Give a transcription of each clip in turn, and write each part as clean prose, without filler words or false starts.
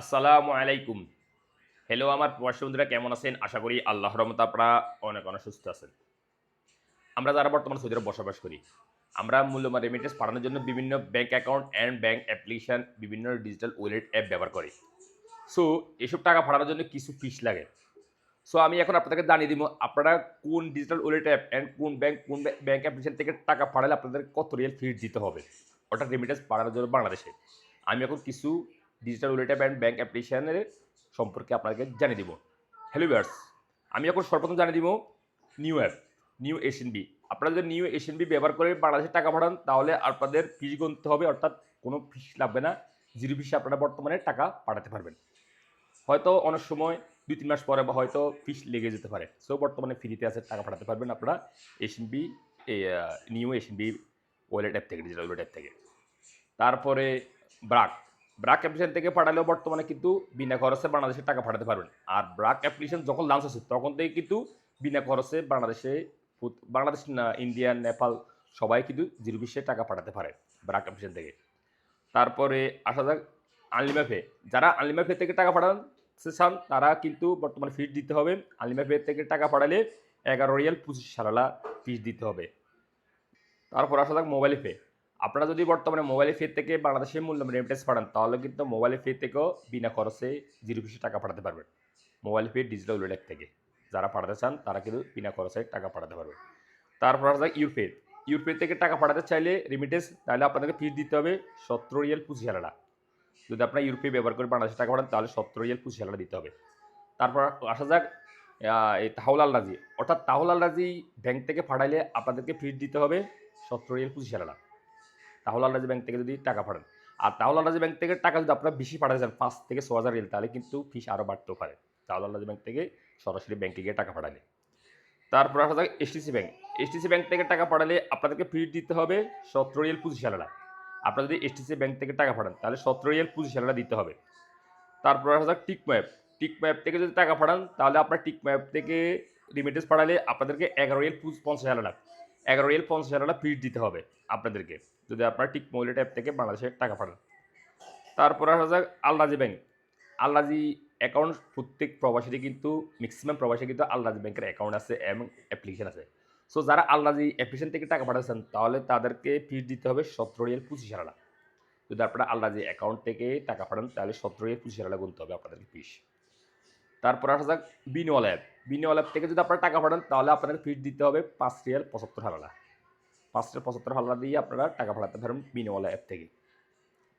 আসসালামু আলাইকুম। হ্যালো আমার প্রবাসী বন্ধুরা কেমন আছেন? আশা করি আল্লাহর রহমতে আপনারা অনেক সুস্থ আছেন। আমরা যারা বর্তমানে সৌদি আরবে বসবাস করি, আমরা মূল্যবান রেমিটেন্স পাঠানোর জন্য বিভিন্ন bank account and bank application, বিভিন্ন ডিজিটাল ওয়ালেট অ্যাপ ব্যবহার করি। সো এসব টাকা পাঠানোর জন্য কিছু ফিস লাগে। সো আমি এখন আপনাদেরকে জানিয়ে দিব আপনারা কোন ডিজিটাল ওয়ালেট অ্যাপ অ্যান্ড কোন ব্যাংক অ্যাপ্লিকেশন থেকে টাকা পাঠালে আপনাদের কত রিয়াল ফিস দিতে হবে। অর্থাৎ রেমিটেন্স পাঠানোর জন্য বাংলাদেশে। আমি এখন কিছু digital wallet app and bank অ্যাপ্লিকেশনের সম্পর্কে আপনাদেরকে জানিয়ে দিব। হ্যালো ভিউয়ার্স, আমি এখন সর্বপ্রথম জানিয়ে দিব নিউ অ্যাপ, নিউ এসএনবি। আপনারা যদি নিউ এসএনবি ব্যবহার করে বাংলাদেশে টাকা পাঠান তাহলে আপনাদের ফিস গুনতে হবে, অর্থাৎ কোনো ফিস লাগবে না। জিরো ফিসে আপনারা বর্তমানে টাকা পাঠাতে পারবেন। হয়তো অনেক সময় ২-৩ মাস পরে বা হয়তো ফিস লেগে যেতে পারে। সো বর্তমানে ফ্রিতে আছে, টাকা পাঠাতে পারবেন আপনারা এসএনবি এই নিউ এসএনবি ওয়ালেট অ্যাপ থেকে, ডিজিটাল ওয়ালেট অ্যাপ থেকে। তারপরে ব্রাক, ব্রাক অ্যাপ্লিকেশন থেকে পাঠালেও বর্তমানে কিন্তু বিনা খরচে বাংলাদেশে টাকা পাঠাতে পারবেন। আর ব্রাক অ্যাপ্লিকেশন যখন লঞ্চ হচ্ছে তখন থেকে কিন্তু বিনা খরচে বাংলাদেশ না, ইন্ডিয়া, নেপাল সবাই কিন্তু জিরো ফিসে টাকা পাঠাতে পারে ব্রাক অ্যাপ্লিকেশন থেকে। তারপরে আসা যাক আনলিমা পে। যারা আনলিমা পে থেকে টাকা পাঠাতে চান তারা কিন্তু বর্তমানে ফিস দিতে হবে। আনলিমা পে থেকে টাকা পাঠালে ১১ রিয়াল ২৫ সালালা ফিস দিতে হবে। তারপর আসা যাক মোবাইল পে। আপনারা যদি বর্তমানে মোবাইল পে থেকে বাংলাদেশে মূল্যবান রেমিটেন্স পাঠান তাহলে কিন্তু মোবাইল পে থেকেও বিনা খরচে জিরো ফিসে টাকা পাঠাতে পারবেন। মোবাইল পে ডিজিটাল ওয়ালেট থেকে যারা পাঠাতে চান তারা কিন্তু বিনা খরচে টাকা পাঠাতে পারবে। তারপর আসা যাক ইউরপে। ইউরপে থেকে টাকা পাঠাতে চাইলে রেমিটেন্স তাহলে আপনাদেরকে ফিস দিতে হবে ১৭ রিয়াল ২৫ আনা। যদি আপনার ইউরপে ব্যবহার করে বাংলাদেশে টাকা পাঠান তাহলে ১৭ রিয়াল ২৫ আনা দিতে হবে। তারপর আসা যাক এই তাহউল আল রাজি, অর্থাৎ তাহউল আল রাজি ব্যাংক থেকে পাঠাইলে আপনাদেরকে ফিস দিতে হবে ১৭ রিয়াল ২৫ আনা। তাহলে আল রাজি ব্যাংক থেকে যদি টাকা পাঠান। আর তাহলে আল রাজি ব্যাংক থেকে টাকা যদি আপনারা বেশি পাঠাতে চান ৫ থেকে ৬,০০০ রিয়াল তাহলে কিন্তু ফিস আরও বাড়তেও পারে। তাহলে আল রাজি ব্যাংক থেকে সরাসরি ব্যাংকে গিয়ে টাকা পাঠালে। তারপর আসা যাক এসটিসি ব্যাংক। এসটিসি ব্যাংক থেকে টাকা পাঠালে আপনাদেরকে ফিস দিতে হবে ১৭ রিয়াল ২৫ আনা। আপনারা যদি এসটিসি ব্যাংক থেকে টাকা পাঠান তাহলে ১৭ রিয়াল ২৫ আনা দিতে হবে। তারপর আসা যাক টিকমো অ্যাপ। টিকমো অ্যাপ থেকে যদি টাকা পাঠান তাহলে আপনার টিকমো অ্যাপ থেকে রেমিটেন্স পাঠালে আপনাদেরকে ১১ রিয়াল ৫০ আনা, ১১ রিয়াল ৫০ আনা ফিস দিতে হবে আপনাদেরকে। যদি আপনার টিকমো ওয়ালেট অ্যাপ থেকে বাংলাদেশে টাকা পাঠান। তারপর আসা যাক আল রাজি ব্যাংক। আল রাজি অ্যাকাউন্ট প্রত্যেক প্রবাসীরই কিন্তু ম্যাক্সিমাম প্রবাসী কিন্তু আল রাজি ব্যাংকের অ্যাকাউন্ট আছে এবং অ্যাপ্লিকেশন আছে। সো যারা আল রাজি অ্যাপ্লিকেশন থেকে টাকা পাঠাচ্ছেন তাহলে তাদেরকে ফিস দিতে হবে ১৭ রিয়াল ২৫ আনা। যদি আপনারা আল রাজি অ্যাকাউন্ট থেকে টাকা পাঠান তাহলে ১৭ রিয়াল ২৫ আনা গুনতে হবে আপনাদেরকে ফিস। তারপর আসা যাক বিনিওয়ালা অ্যাপ। বিনিওয়ালা অ্যাপ থেকে যদি আপনারা টাকা পাঠান তাহলে আপনাদের ফিস দিতে হবে ৫ রিয়াল ৭৫ আনা। ৫ রিয়াল ৭৫ আনা দিয়ে আপনারা টাকা পাঠাতে পারেন বিনিওয়ালা অ্যাপ থেকে।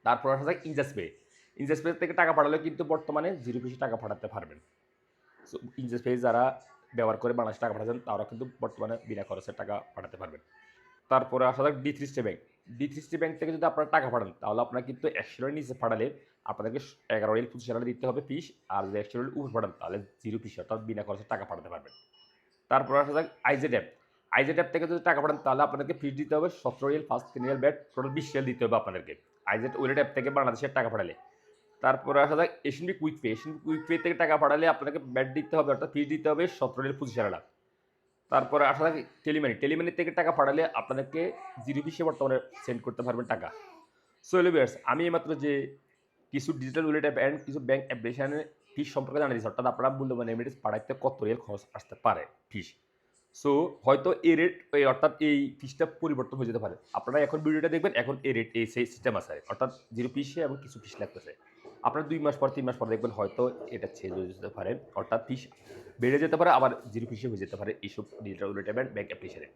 তারপর আসা যাক ইনজাস্ট পে। ইনজাস্ট পে থেকে টাকা পাঠালেও কিন্তু বর্তমানে জিরো ফিসে টাকা পাঠাতে পারবেন। সো ইনজাস্ট পে যারা ব্যবহার করে বাংলাদেশে টাকা পাঠাচ্ছেন তারাও কিন্তু বর্তমানে বিনা খরচে টাকা পাঠাতে পারবেন। তারপরে আসা যাক ডি3 ব্যাংক। ডি3 ব্যাংক থেকে যদি আপনারা টাকা পাঠান তাহলে আপনারা কিন্তু ১০০ এর নিচে পাঠালে আপনাদেরকে ১১ রিয়াল ২৫ আনা দিতে হবে ফিস। আর যদি ১০০ এর উপরে পাঠান তাহলে জিরো ফিস, অর্থাৎ বিনা খরচে টাকা পাঠাতে পারবেন। তারপর আসা যাক আইজেড অ্যাপ। আইজেড অ্যাপ থেকে যদি টাকা পাঠান তাহলে আপনাদেরকে ফিস দিতে হবে ১৭ Real ৩ Real bat, total ২০ Real দিতে হবে আপনাদেরকে আইজেড ওয়ালেট অ্যাপ থেকে বাংলাদেশের টাকা পাঠালে। তারপরে আসা যাক এশএনবি কুইক পে। এশএনবি কুইক পে থেকে টাকা পাঠালে আপনাকে ব্যাট দিতে হবে, অর্থাৎ ফিস দিতে হবে ১৭ রিয়াল ২৫ আনা। তারপরে আসা যাক টেলিমানি। টেলিমানি থেকে টাকা পাঠালে আপনাদেরকে জিরো ফিসে বর্তমানে সেন্ড করতে পারবেন টাকা। সো হ্যালো ভিউয়ার্স, আমি এইমাত্র যে কিছু ডিজিটাল ওয়ালেট অ্যাপ অ্যান্ড কিছু ব্যাংক অ্যাপ্লিকেশনের ফিস সম্পর্কে জানিয়ে দিচ্ছি, অর্থাৎ আপনারা মূল্যবান রেমিটেন্স পাঠাইতে কত রিয়াল খরচ আসতে পারে ফিস। সো হয়তো এই রেট অর্থাৎ এই ফিসটা পরিবর্তন হয়ে যেতে পারে। আপনারা এখন ভিডিওটা দেখবেন, এখন এই রেট এই সেই সিস্টেম আছে, অর্থাৎ জিরো ফিসে এবং কিছু ফিস লাগতেছে। আপনারা ২ মাস পর ৩ মাস পর দেখবেন হয়তো এটা চেঞ্জ হয়ে যেতে পারে, অর্থাৎ ফিস বেড়ে যেতে পারে, আবার জিরো ফিসে হয়ে যেতে পারে এইসব digital wallet app and bank অ্যাপ্লিকেশনে।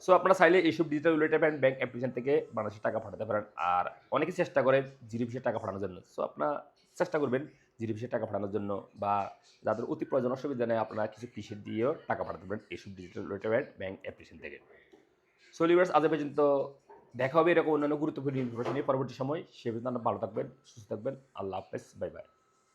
সো আপনারা চাইলে এইসব digital wallet app and bank application থেকে বাংলাদেশে টাকা পাঠাতে পারেন। আর অনেকে চেষ্টা করে জিরো ফিসে টাকা পাঠানোর জন্য। সো আপনারা চেষ্টা করবেন জিরো ফিসে টাকা পাঠানোর জন্য, বা যাদের অতি প্রয়োজন অসুবিধা নেই আপনারা কিছু ফিসে দিয়েও টাকা পাঠাতে পারেন এইসব digital wallet app and bank application থেকে। সো লিভার্স, আজ এ পর্যন্ত। দেখা হবে এরকম অন্যান্য গুরুত্বপূর্ণ ইনফরমেশন নিয়ে পরবর্তী সময়। সে পর্যন্ত আপনারা ভালো থাকবেন, সুস্থ থাকবেন। আল্লাহ হাফেজ, বাই বাই।